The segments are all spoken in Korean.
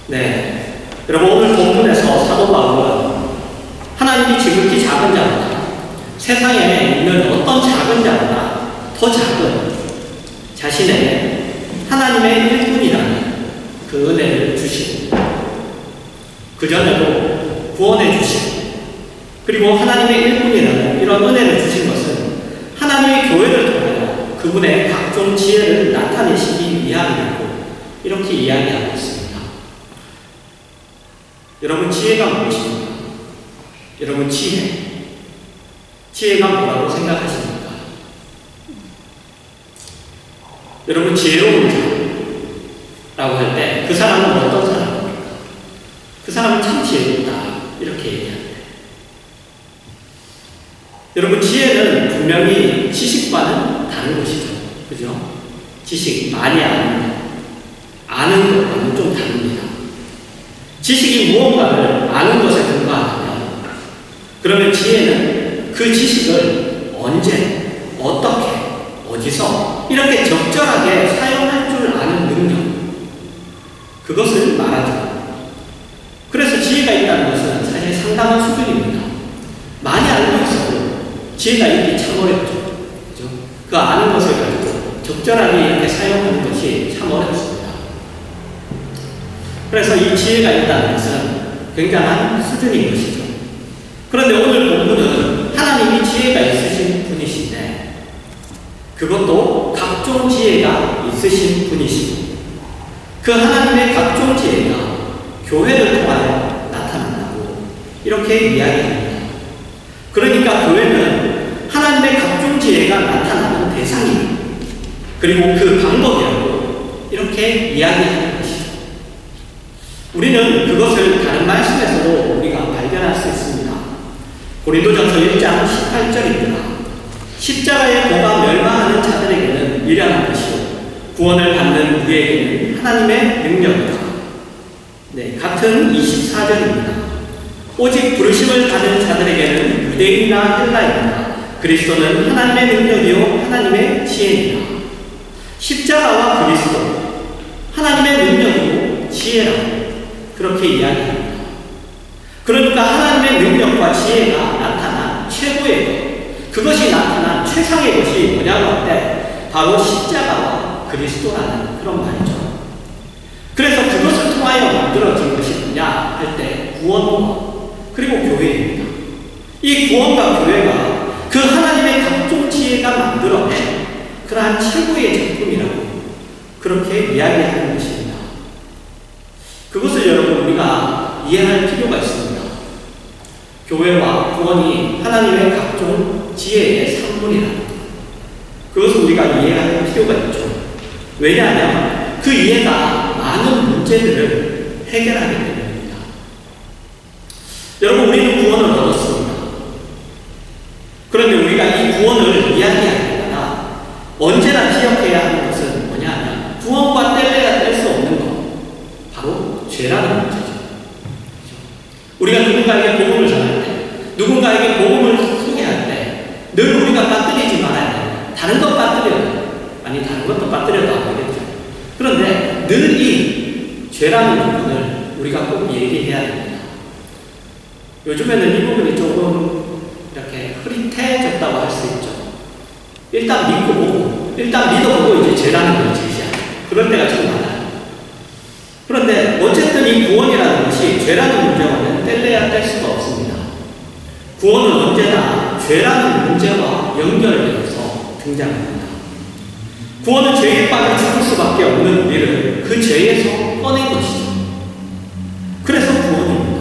네, 여러분 오늘 본문에서 사도 바울은 하나님이 지극히 작은 자보다 세상에 있는 어떤 작은 자보다 더 작은 자신의 하나님의 일꾼이라는 그 은혜를 주시고 그전에도 구원해 주시고 그리고 하나님의 일꾼이라는 이런 은혜를 주신 것은 하나님의 교회를 통하여 그분의 각종 지혜를 나타내시기 위함이라고 이렇게 이야기하고 있습니다. 여러분 지혜가 무엇입니까? 여러분 지혜가 뭐라고 생각하십니까? 여러분 지혜로운 자라고 할 때 그 사람은 어떤 사람입니까? 그 사람은 참 지혜롭다 이렇게 얘기합니다. 여러분 지혜는 분명히 지식과는 다른 것이죠. 그죠? 지식, 많이 아는 것과는 좀 다릅니다. 지식이 무언가를 아는 것에 근거하다면 그러면 지혜는 그 지식을 언제, 어떻게, 어디서 이렇게 적절하게 사용할 줄 아는 능력 그것을 말하죠. 그래서 지혜가 있다는 것은 사실 상당한 수준입니다. 많이 알고 있어도 지혜가 있기 참 어렵죠. 그죠? 그 아는 것을 가지고 적절하게 이렇게 사용하는 것이 참 어렵습니다. 그래서 이 지혜가 있다는 것은 굉장한 수준인 것이죠. 그런데 오늘 본문은 하나님이 지혜가 있으신 분이신데 그것도 각종 지혜가 있으신 분이시고 그 하나님의 각종 지혜가 교회를 통하여 나타난다고 이렇게 이야기합니다. 그러니까 교회는 하나님의 각종 지혜가 나타나는 대상이고 그리고 그 방법이라고 이렇게 이야기하는 것이죠. 우리는 그것을 다른 말씀에서도 우리가 발견할 수 있습니다. 고린도전서 1장 18절입니다. 십자가의 도가 멸망하는 자들에게는 미련한 것이요 구원을 받는 우리에게는 하나님의 능력이다. 네, 같은 24절입니다. 오직 부르심을 받은 자들에게는 유대인이나 헬라인이나 그리스도는 하나님의 능력이요 하나님의 지혜이다. 십자가와 그리스도 하나님의 능력이고 지혜라고 그렇게 이야기합니다. 그러니까 하나님의 능력과 지혜가 나타난 최고의 것, 그것이 나타난 최상의 것이 뭐냐고 할 때 바로 십자가와 그리스도라는 그런 말이죠. 그래서 그것을 통하여 만들어진 것이 뭐냐 할 때 구원과 그리고 교회입니다. 이 구원과 교회가 그 하나님의 각종 지혜가 만들어낸 그러한 최고의 작품이라고 그렇게 이야기하는 것입니다. 그것을 여러분 우리가 이해할 필요가 있습니다. 교회와 구원이 하나님의 각종 지혜의 산물이라는 것. 그것을 우리가 이해할 필요가 있죠. 왜냐하면 그 이해가 많은 문제들을 해결하게 됩니다. 여러분 우리는 구원을 얻었습니다. 그런데 우리가 이 구원을 이야기할 때마다 언제나 기억해야 하는 것은 뭐냐 하면 구원과 뗄래야 뗄 수 없는 것 바로 죄라는 문제죠. 우리가 누군가에게 복음을 전할 때 누군가에게 복음을 소개할 때 늘 우리가 빠뜨리지 말아야 돼요. 다른 것 빠뜨려야 돼요. 아니 다른 것도 빠뜨려도 안 되겠죠. 그런데 늘 이 죄라는 부분을 우리가 꼭 얘기해야 됩니다. 요즘에는 이 부분이 조금 이렇게 흐릿해졌다고 할 수 있죠. 일단 믿고 보고 일단 믿어보고 이제 죄라는 걸 제시하고 그럴 때가 좀 많아요. 그런데 어쨌든 이 구원이라는 것이 죄라는 문제와는 뗄래야 뗄 수가 없습니다. 구원은 언제나 죄라는 문제와 연결되어서 등장합니다. 구원은 죄에 빠져 죽을 수밖에 없는 우리를 그 죄에서 꺼낸 것이죠. 그래서 구원입니다.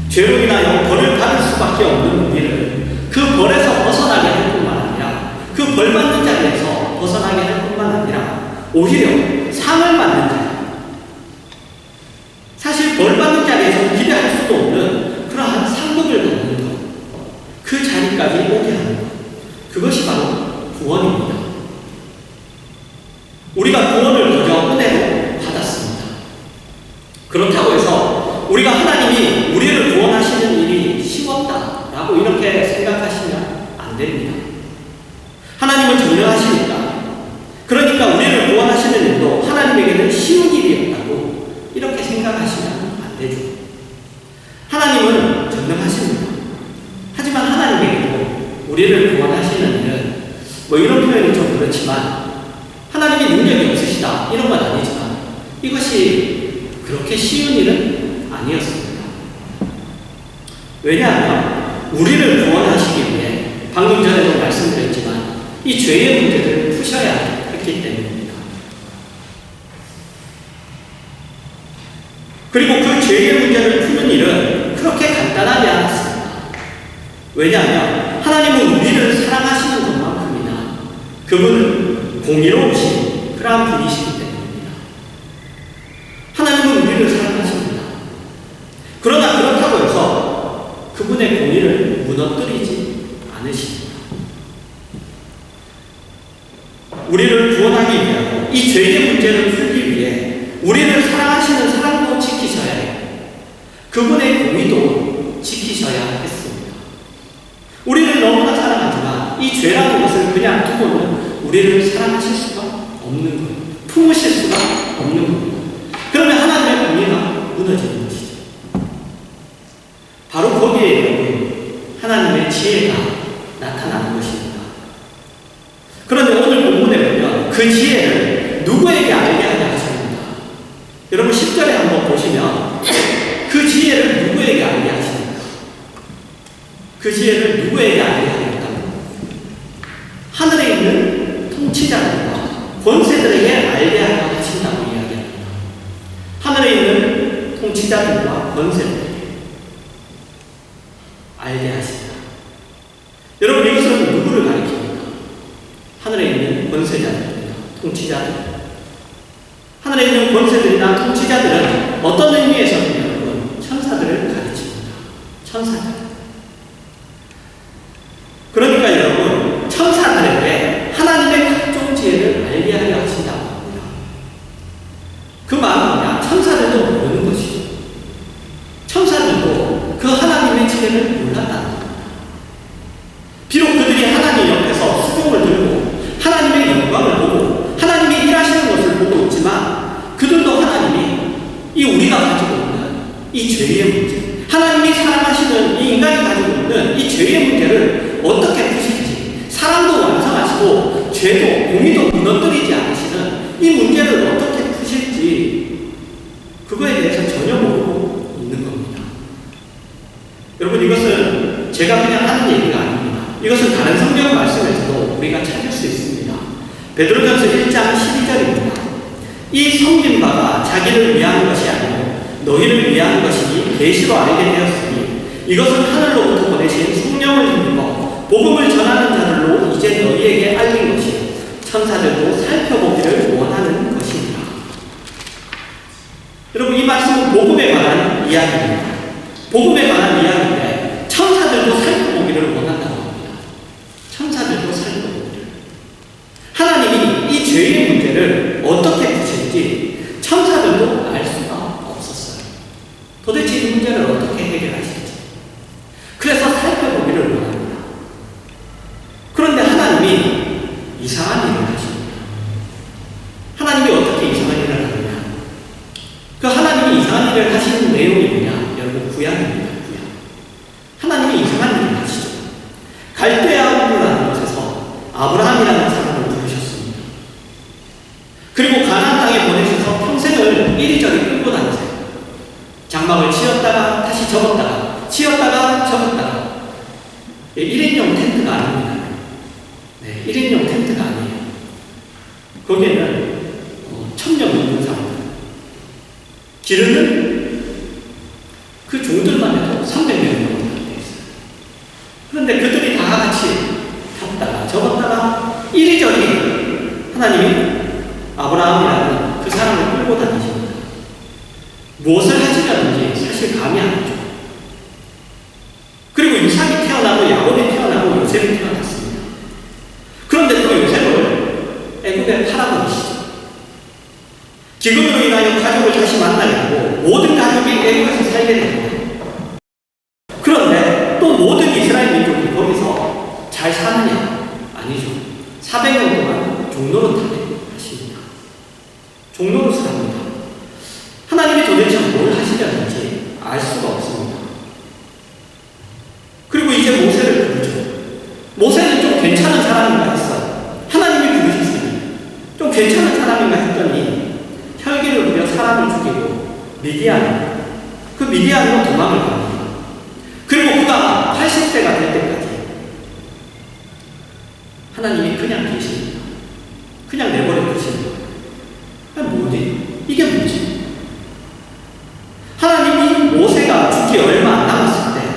죄로 인하여 벌을 받을 수밖에 없는 우리를 그 벌에서 벗어나게 할 뿐만 아니라 그 벌 받는 자리에서 벗어나게 할 뿐만 아니라 오히려 상을 받는 자리 사실 벌 받는 자리에서 기대할 수도 없는 그러한 상급을 받는 것 그 자리까지 오게 하는 것 그것이 바로 구원입니다. 우리가 구원을 그저 은혜로 받았습니다. 그렇다고 해서 우리가 하나님이 우리를 구원하시는 일이 쉬웠다라고 이렇게 생각하시면 안 됩니다. 하나님은 전능하시니까 그러니까 우리를 구원하시는 일도 하나님에게는 쉬운 일이었다고 이렇게 생각합니다. 뭐 이런 표현이 좀 그렇지만 하나님이 능력이 없으시다 이런 건 아니지만 이것이 그렇게 쉬운 일은 아니었습니다. 왜냐하면 우리를 구원하시기 위해 방금 전에도 말씀드렸지만 이 죄의 문제를 푸셔야 했기 때문입니다. 그리고 그 죄의 문제를 푸는 일은 그렇게 간단하지 않았습니다. 왜냐하면 하나님은 우리를 사랑하시는 것만큼이나 그분은 공의로우신 그러한 분이시기 때문입니다. 하나님은 우리를 사랑하십니다. 그러나 그렇다고 해서 그분의 공의를 무너뜨리지 않으십니다. 우리를 구원하기 위하여 이 죄의 문제를 풀기 위해 우리를 사랑하시는 사랑도 지키셔야 해요. 그분의 공의도 지키셔야 했습니다. 우리를 너무나 사랑하지만 이 죄라는 것을 그냥 두고는 우리를 사랑하실 수가 없는 거예요. 품으실 수가 없는 겁니다. 그러면 하나님의 공의가 무너지는 것이죠. 바로 거기에 여러분 하나님의 지혜가 나타나는 것입니다. 그런데 오늘 본문에 보면 그 지혜를 누구에게 알게 하냐 하십니다. 여러분 10절에 한번 보시면 그 지혜를 누구에게 알게 하십니까? 그 지혜를 누구에게 알게 하겠다? 하늘에 있는 통치자들과 권세들에게 알게 하려 하신다고 이야기합니다. 하늘에 있는 통치자들과 권세들에게 알게 하신다. 여러분 이것은 누구를 가리킵니까? 하늘에 있는 권세자들이나 통치자들. 하늘에 있는 권세들이나 통치자들은 어떤 의미에서는 여러분 천사들을 가르칩니다. 천사들. 그러니까 여러분 천사들에게 하나님의 각종 지혜를 알게 하려 하신다고 합니다. 그 말은 뭐냐? 천사들도 모르는 것이죠. 천사들도 그 하나님의 지혜를 몰랐다는 겁니다. 비록 그들이 하나님 옆에서 수종을 들고 하나님의 영광을 보고 하나님이 일하시는 것을 보고 있지만 그들도 하나님이 이 우리가 가지고 있는 이 죄의 문제, 하나님이 사랑하시는 이 인간이 가지고 있는 이 죄의 문제를 어떻게 푸실지, 사랑도 완성하시고 죄도 공의도 무너뜨리지 않으시는 이 문제를 어떻게 푸실지 그거에 대해서 전혀 모르고 있는 겁니다. 여러분 이것은 제가 그냥 하는 얘기가 아닙니다. 이것은 다른 성경 말씀에서도 우리가 찾을 수 있습니다. 베드로전서 1장 12절입니다. 이 섬긴 바가 자기를 위한 것이 아니고 너희를 위한 것이니 계시로 알게 되었으니 이것은 하늘로부터 보내신 성령을 힘입어 복음을 전하는 자들로 이제 너희에게 알린 것이 천사들도 살펴보기를 원하는 것입니다. 여러분 이 말씀은 복음에 관한 이야기입니다. 복음에 관한 이야기인데 천사들도 살펴보기를 원한다고 합니다. 천사들도 살펴보기를. 하나님이 이 죄의 문제를 어떻게 푸실지 천사들도 알 수가 없었어요. 도대체 이 문제를 어떻게 해결하실지. 그래서 살펴보기를 원합니다. 그런데 하나님이 이상한 일을 하십니다. 하나님이 어떻게 이상한 일을 하느냐? 그 하나님이 이상한 일을 하시는 내용이 뭐냐? 여러분 구약입니다. 구약. 하나님이 이상한 일을 하시죠. 갈대아우라는 곳에서 아브라함이라는 사람을 부르셨습니다. 그리고 가나안 땅에 보내셔서 평생을 이리저리 끌고 다니세요. 장막을 치었다가 다시 접었다가 치었다가 접었다가 1인용 텐트가 아닙니다. 네, 1인용 텐트가 아니에요. 거기에는 1000명 넘는 사람들 기르는 그 종들만 해도 300명이 넘는다고 되어 있어요. 그런데 그들이 다 같이 탔다가 접었다가 이리저리 하나님이 아브라함이라는 그 사람을 끌고 다니십니다. 무엇을 하시려는지 사실 감이 안 오죠. 그리고 이삭이 태어나고 야곱이 태어나고 요셉이 태어났습니다. 그런데 또 요셉을 애굽에 팔아버리시죠. 기근으로 인하여 가족을 다시 만나게 하고 모든 가족이 애굽에서 살게 됩니다. 그런데 또 모든 이스라엘 민족이 거기서 잘 사느냐? 아니죠. 400년 동안 종노릇하게 하십니다. 종노릇을 합니다. 하나님이 도대체 뭘 하시려는지 알 수가 없습니다. 그리고 이제 모세를 부르죠. 모세는 좀 괜찮은 사람인가 했어요. 괜찮은 사람인가 했더니 혈기를 부려 사람을 죽이고 미디안으로 도망을 갑니다. 그리고 그가 80세가 될 때까지 하나님이 그냥 계십니다. 그냥 내버려 두시는 거예요. 뭐지? 이게 뭐지? 하나님이 모세가 죽기 얼마 안 남았을 때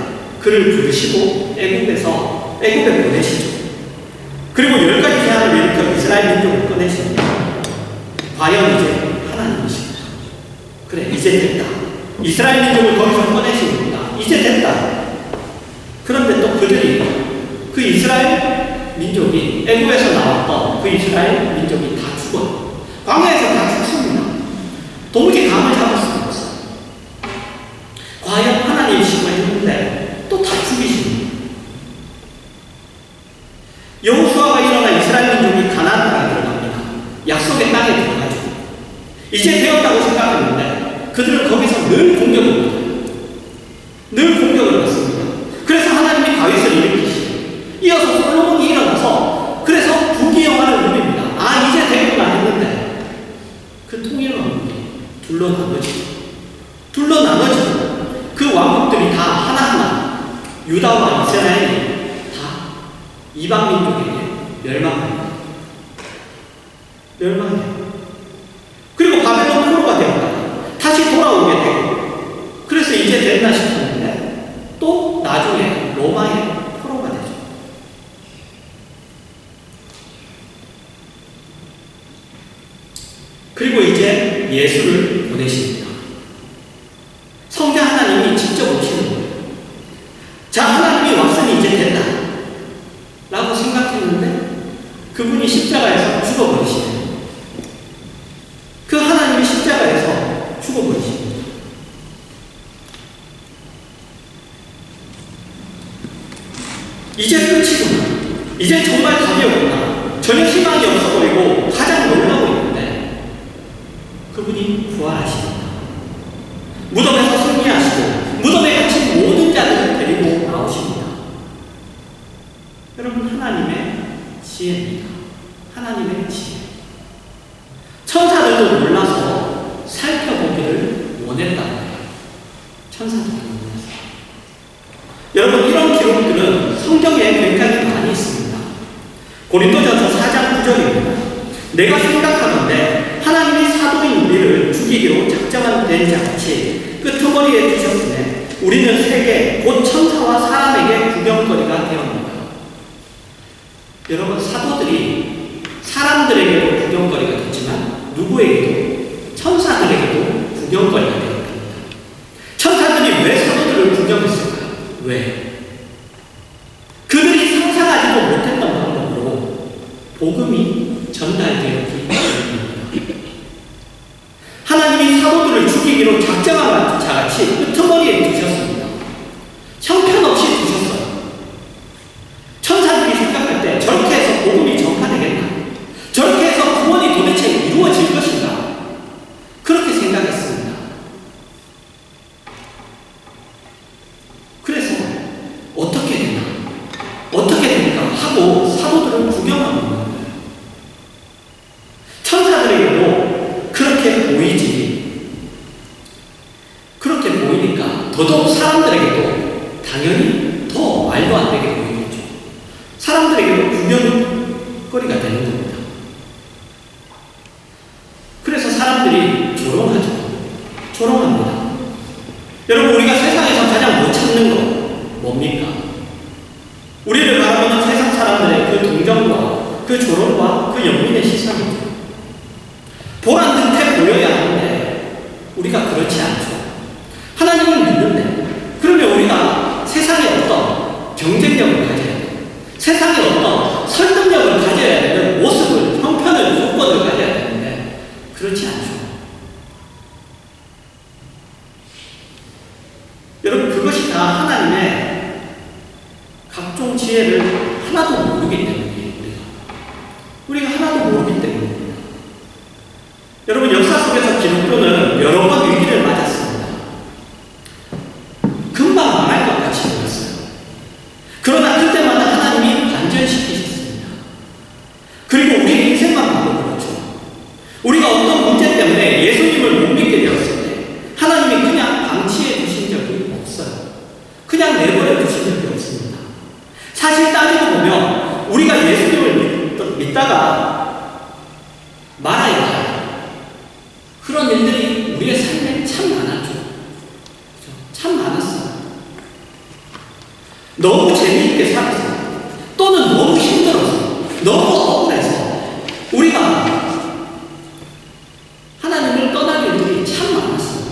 그를 부르시고 애굽에 보내시죠. 그리고 10가지 재앙을 일으켜 이스라엘 민족을 꺼내십니다. 과연 이제 하나님이십니다. 그래, 이제 됐다. 이스라엘 민족을 거기서 꺼내십니다. 이제 됐다. 그런데 또 그들이 그 이스라엘 민족이 애굽에서 나왔던 그 이스라엘 민족이 다 죽어요. 광야에서 다 죽습니다. 도무지 감을 잡을 수가 없어요. 과연 하나님이시고 했는데 또 다 죽이십니다. 여호수아가 일어나 이스라엘 민족이 가나안 땅에 들어갑니다. 약속의 땅에 들어가죠. 이제 되었다고 생각했는데 그들은 거기서 늘 공격을 받아요. 늘 공격을 받습니다. 그래서 하나님이 다윗을 일으키시고 이어서 솔로몬이 일어나서 그래서 부귀영화를 누립니다. 아, 이제 되구나 했는데 그 통일 왕국이 둘로 나눠지고 그 왕국들이 다 하나하나 유다와 이스라엘이 다 이방 민족에게 멸망해요. 그리고 바벨론 포로가 되었다. 다시 돌아오게 되고 그래서 이제 됐나 싶었는데 또 나중에 로마의 포로가 되죠. 그리고 이제 예수를 보내십니다. 성자 하나님이 직접 오시는 거예요. 자, 하나님이 왔으니 이제 됐다 라고 생각했는데 그분이 십자가에서 죽어버리시네요. 그 하나님이 십자가에서 죽어버리십니다. 이제 끝이구나. 이제 정말 답이 없구나. 전혀 희망이 없어 보이고 가장 놀라고 있는데 그분이 부활하십니다. 무덤에서 승리하시고 무덤에 갇힌 모든 자들을 데리고 나오십니다. 여러분, 하나님의 지혜입니다. 하나님의 지혜. 천사들도 놀라서 살펴보기를 원했다고 해요. 천사들도 놀라서. 여러분, 이런 기록들은 성경에 굉장히 많이 있습니다. 고린도전서 4장 9절입니다. 내가 생각하건대 하나님이 사도인 우리를 죽이기로 작정한 된 자같이 끄트머리에 두셨으되 우리는 세계 곧 천사와 사람에게 구경거리가 되었습니다. 여러분, 사도들이 사람들에게도 구경거리가 됐지만 누구에게도 천사들에게도 구경거리가 되었습니다. 천사들이 왜 사도들을 구경했을까요? 왜? 그들이 상상하지도 못했던 방법으로 복음이 전달되었기 때문입니다. 하나님이 사도들을 죽이기로 작정한 자같이 끄트머리에 두셨습니다. 형편없이 두셨어요. 천사들이 생각할 때 저렇게 해서 복음이 전파되겠나? 저렇게 해서 구원이 도대체 이루어질 것인가? 그렇게 생각했습니다. 그래서 어떻게 되나? 어떻게 될까? 하고 사도들은 구경하는 거예요. 천사들에게도 그렇게 보이니까 더더욱 사람들에게도 당연히 더 말도 안 되게 보이겠죠. 사람들에게도 구경거리가 되는 겁니다. 그래서 사람들이 조롱합니다. 여러분, 우리가 세상에서 가장 못 참는 거 뭡니까? 우리를 바라보는 세상 사람들의 그 동정과 그 조롱과 그 영민의 시선이죠. 보란 듯해 보여야 하는데 우리가 그렇지 않죠. 하나님을 믿는데 그러면 우리가 세상에 어떤 경쟁력을 가져야 돼요. 세상에 어떤 설득력을 가져야 되는 모습을, 형편을, 조건을 가져야 되는데 그렇지 않죠. 여러분, 그것이 다 하나님의 각종 지혜를 하나도 모르기 때문이에요. 우리가 하나도 모르기 때문입니다. 여러분, 역사 속에서 기독교는 여러 번 위기를 맞았습니다. 금방 망할 것 같이 보였어요. 그러나 그때마다 하나님이 반전시키셨습니다. 그리고 우리의 인생만 봐도 그렇죠. 너무 재미있게 살아서, 또는 너무 힘들어서, 너무 억울해서 우리가 하나님을 떠나는 일들이 참 많았어요.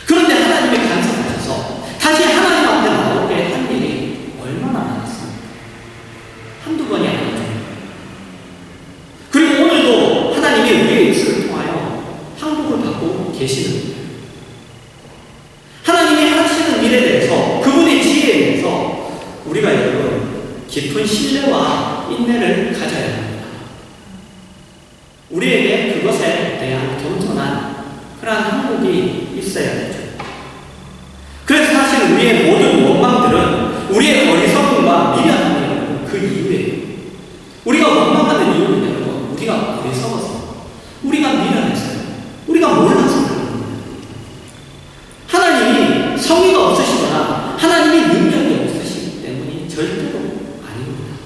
그런데 하나님이 간섭하셔서 다시 하나님 앞에 나오게 한 일이 얼마나 많았습니까? 한두 번이 아니죠. 그리고 오늘도 하나님이 우리의 입술을 통하여 항복을 받고 계시는 거예요. 하나님이 하시는 일에 대해서, 그분의 지혜에 대해서 우리가 여러분 깊은 신뢰와 인내를 가져야 합니다. 우리에게 그것에 대한 겸손한 그러한 항복이 있어야 되죠. 그래서 사실 우리의 모든 원망들은 우리의 어리석음과 미련함이 그 이유예요. 우리가 원망하는 이유는 여러분, 우리가 어리석어서, 우리가 미련해서요, 우리가 몰라서 그런 겁니다. 하나님이 성의가 없으시거나 하나님이 능력이 없으시기 때문이 절대로 아닙니다.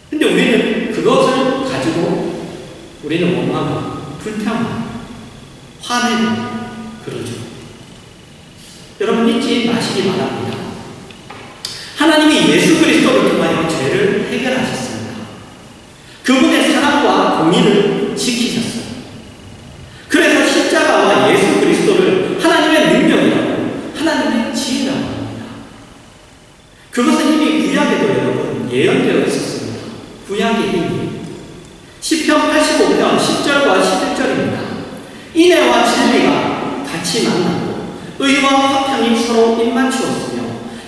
근데 우리는 그것을 가지고 우리는 원망하고 불평하고 화내고 그러죠. 여러분 잊지 마시기 바랍니다. 하나님이 예수 그리스도를 통하여 죄를 해결하셨습니다. 그분의 사랑과 공의를 지키셨어요. 그래서 십자가와 예수 그리스도를 하나님의 능력이라고, 하나님의 지혜라고 합니다. 그것은 이미 구약에도 여러분 예언되어 있었습니다. 구약의 힘이 시편 85편 10절과 11절입니다. 인애와 진리가 같이 만나고 의와 화평이 서로 입맞추었으며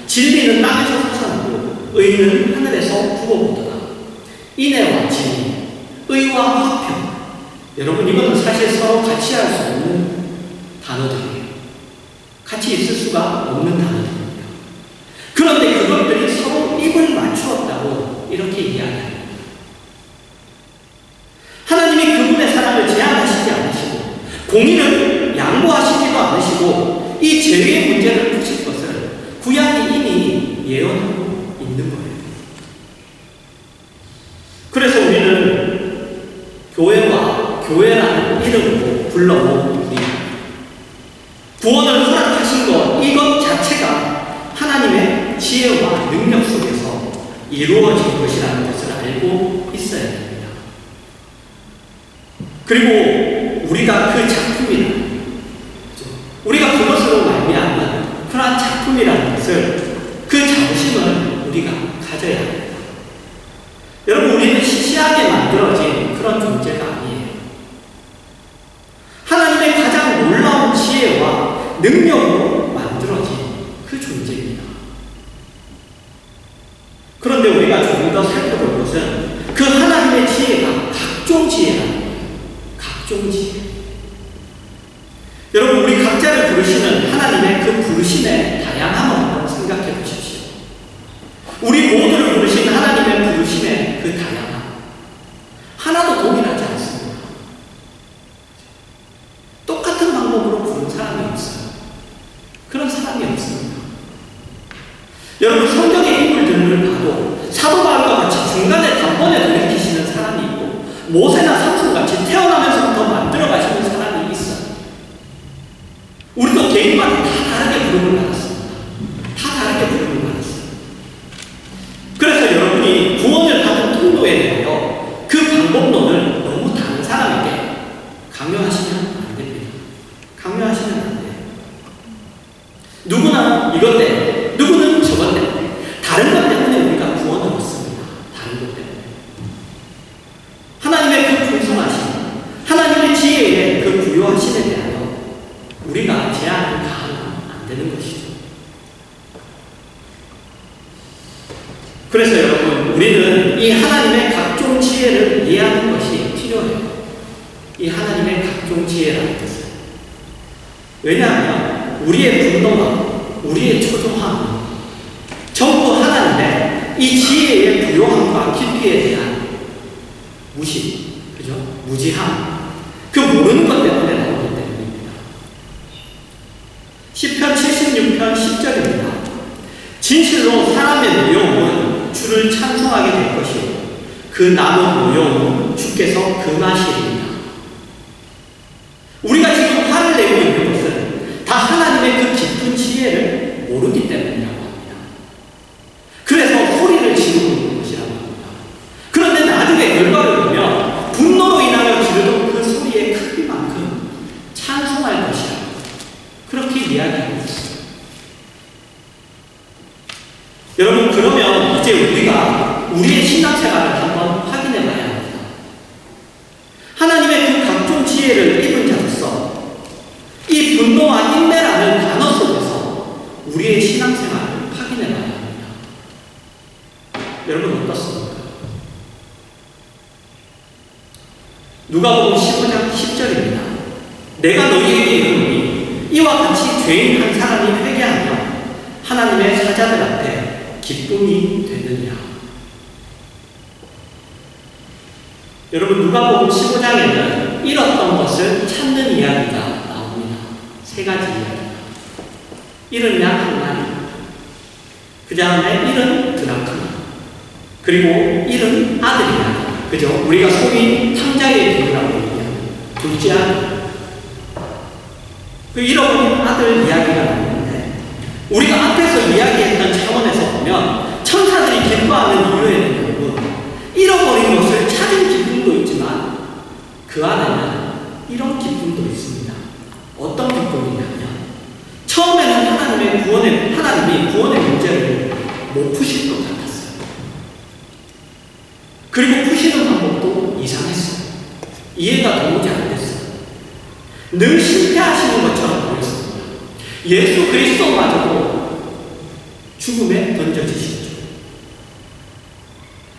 진리는 땅에서 솟아나고 의는 하늘에서 부어오더라. 인애와 진리, 의와 화평. 여러분 이것은 사실 서로 같이 할 수 없는 단어들이에요. 같이 있을 수가 없는 단어들입니다. 그런데 그것들이 서로 입을 맞추었다고 이렇게 이야기합니다. 하나님이 그분의 사랑을 제한하시지 않으시고 공의를 양보하시지도 않으시고 이 죄의 문제를 푸실 것을 구약이 이미 예언하고 있는 거예요. 그래서 우리는 교회라는 이름으로 불러온 우리, 구원을 허락하신 것, 이것 자체가 하나님의 지혜와 능력 속에서 이루어진 것이라는 것을 알고 있어야 됩니다. 그리고 우리가 그 작품이라는, 우리가 그것으로 말미암은 그러한 작품이라는 것을, 그 자부심을 우리가 가져야 합니다. 여러분 우리는 시시하게 만들어진 그런 존재가 아니에요. 하나님의 가장 놀라운 지혜와 능력으로 만들어진 그 존재입니다. 그런데 우리가 조금 더 살펴볼 것은 그 하나님의 지혜가 각종 지혜라는 거예요. 각종 지혜. 여러분 우리 각자를 부르시는 하나님의 그 부르심의 다양함을 한번 생각해 보십시오. 우리 모두를 부르신 하나님의 부르심의 그 다양함, 하나도 동일하지 않습니다. 똑같은 방법으로 부른 사람이 없어요. 그런 사람이 없습니다. 여러분 성경의 인물들을 봐도 사도 바울과 같이 중간에 단번에 돌이키시는 사람이 있고, 모세나 삼손같이 태어나면서부터 만들어 가시는 사람이 있어요. 우리도 개인마다 다 다르게 부름을 받았습니다. 다 다르게 부름을 받았어요. 그래서 여러분이 구원을 받은 통로에 대하여 그 방법론을 너무 다른 사람에게 강요하시면 안 됩니다. 강요하시면 안 돼요. 누구나 이것 때문에, 누구는 저것 때문에, 다른 것 때문에 우리가 구원을 얻습니다. 다른 것 때문에. 하나님의 그 풍성하심, 하나님의 지혜의 그 부요하심에 대하여 우리가 제한을 가하면 안 되는 것이죠. 그래서 여러분 우리는 이 하나님의 각종 지혜를 이해하는 것이 필요해요. 이 하나님의 각종 지혜라는 것은. 왜냐하면 우리의 분노가, 우리의 초조함, 전부 하나님의 이 지혜의 부요함과 깊이에 대한 무시, 그죠? 무지함, 그 모르는 것 때문에 나오기 때문입니다. 시편 76편 10절입니다. 진실로 사람의 무용은 주를 찬송하게 될 것이요 그 남은 무용은 주께서 금하시리이다. 우리가 지금 화를 내고 있는 것은 다 하나님의 그 깊은 지혜에 이제 우리가 우리의 신앙생활을 한번 확인해 봐야 합니다. 하나님의 그 각종 지혜를 입은 자로서 이 분노와 인내라는 단어 속에서 우리의 신앙생활을 확인해 봐야 합니다. 여러분 어떻습니까? 누가복음 15장 10절입니다. 내가 너희에게 이르노니 이와 같이 죄인 한 사람이 회개하며 하나님의 사자들 앞에 기쁨이 되느니라. 여러분 누가복음 15장에는 잃었던 것을 찾는 이야기가 나옵니다. 세 가지 이야기가. 잃은 양 한 마리, 그 다음에 잃은 드라크마, 그리고 잃은 아들 이야기. 그죠? 우리가 소위 탕자의 비유라고 얘기하는 둘째 아들. 그 잃어버린 아들 이야기가 나오는데 우리가 앞에서 이야기했던 차원에서 보면 천사들이 기뻐하는 이유에는 여러분 잃어버린 것을 찾은 기쁨도 있지만 그 안에는 이런 기쁨도 있습니다. 어떤 기쁨이냐면 처음에는 하나님이 구원의 문제를 못 푸실 것 같았어요. 그리고 푸시는 방법도 이상했어요. 이해가 도무지 안 됐어요. 늘 실패하시는 것처럼 보였습니다. 예수 그리스도마저도 죽음에 던져지시죠.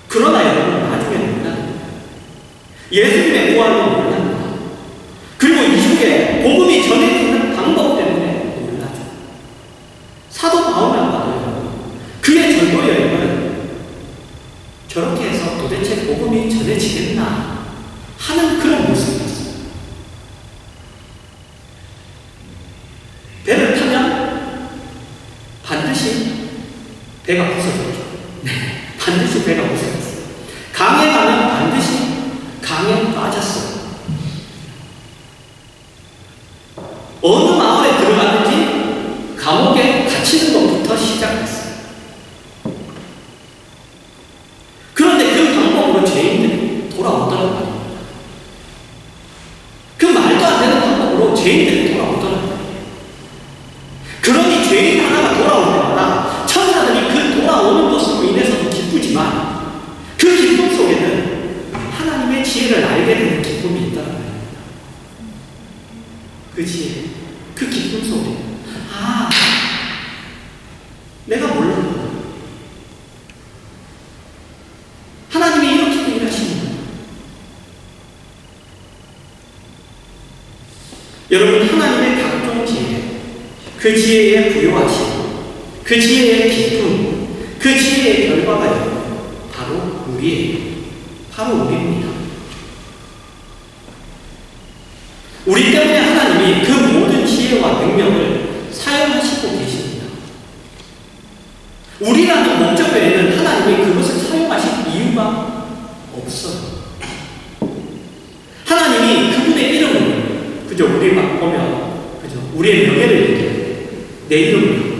그러나 여러분 나중에 몰랐습니다. 예수님의 부활로 몰랐습니다. 그리고 이후에 복음이 전해지는 방법 때문에 몰랐죠. 사도 바울만 봐도요. 그의 전도 여행은 저렇게 해서 도대체 복음이 전해지겠나 하는 그런 모습이었어요. 배를 타면 반드시 배가 부서졌죠. 네, 반드시 배가 부서졌어요. 강에 가면 반드시 강에 빠졌어요. 어느 마을에 들어가든지 감옥에 갇히는 것부터 시작했어요. 그런데 그 방법으로 죄인들이 돌아오더라고요. 그 말도 안 되는 방법으로 죄인들이 돌아오더라고요. 그러니 죄인 하나가 돌아올 때마다 천사들이 그 돌아오는 것으로 인해서도 기쁘지만 그 기쁨 속에는 하나님의 지혜를 알게 되는 기쁨이 있더라고요. 그 지혜, 그 기쁨 속에 내가 몰랐구나. 하나님이 이렇게 일하시는구나. 여러분 하나님의 각종 지혜, 그 지혜에 부요하심, 그 지혜의 기쁨, 그 지혜의 결과가 바로 우리예요. 바로 우리입니다. 우리 때문에 하나님이 그 모든 지혜와 능력을 사용하시고 계십니다. 우리라는 목적 외에는 하나님이 그것을 사용하실 이유가 없어요. 하나님이 그분의 이름을, 그죠? 우리 막 보면, 그죠? 우리의 명예를 얘기해요. 내 이름을.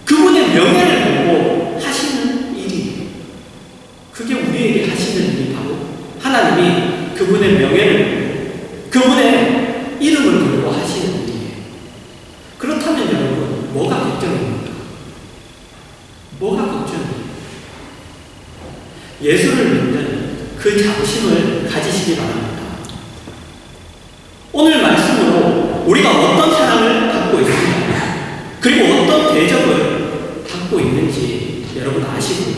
그분의 명예를 보고 하시는 일이에요. 그게 우리에게 하시는 일이 바로 하나님이 그분의 명예를, 그분의 이름을 보고 하시는 일이에요. 그렇다면 여러분, 뭐가 걱정입니까? 뭐가 걱정입니까? 예수를 믿는 그 자부심을 가지시기 바랍니다. 오늘 말씀으로 우리가 어떤 사랑을 받고 있습니까? 그리고 어떤 대접을 받고 있는지 여러분 아시고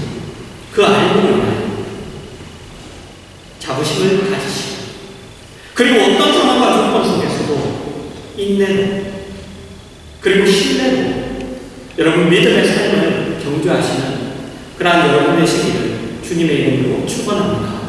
그 알고 자부심을 가지시고 그리고 어떤 상황과 조건 속에서도 인내로 그리고 신뢰로 여러분 믿음의 삶을 경주하시는 그러한 여러분의 시기를 주님의 이름으로 축원합니다.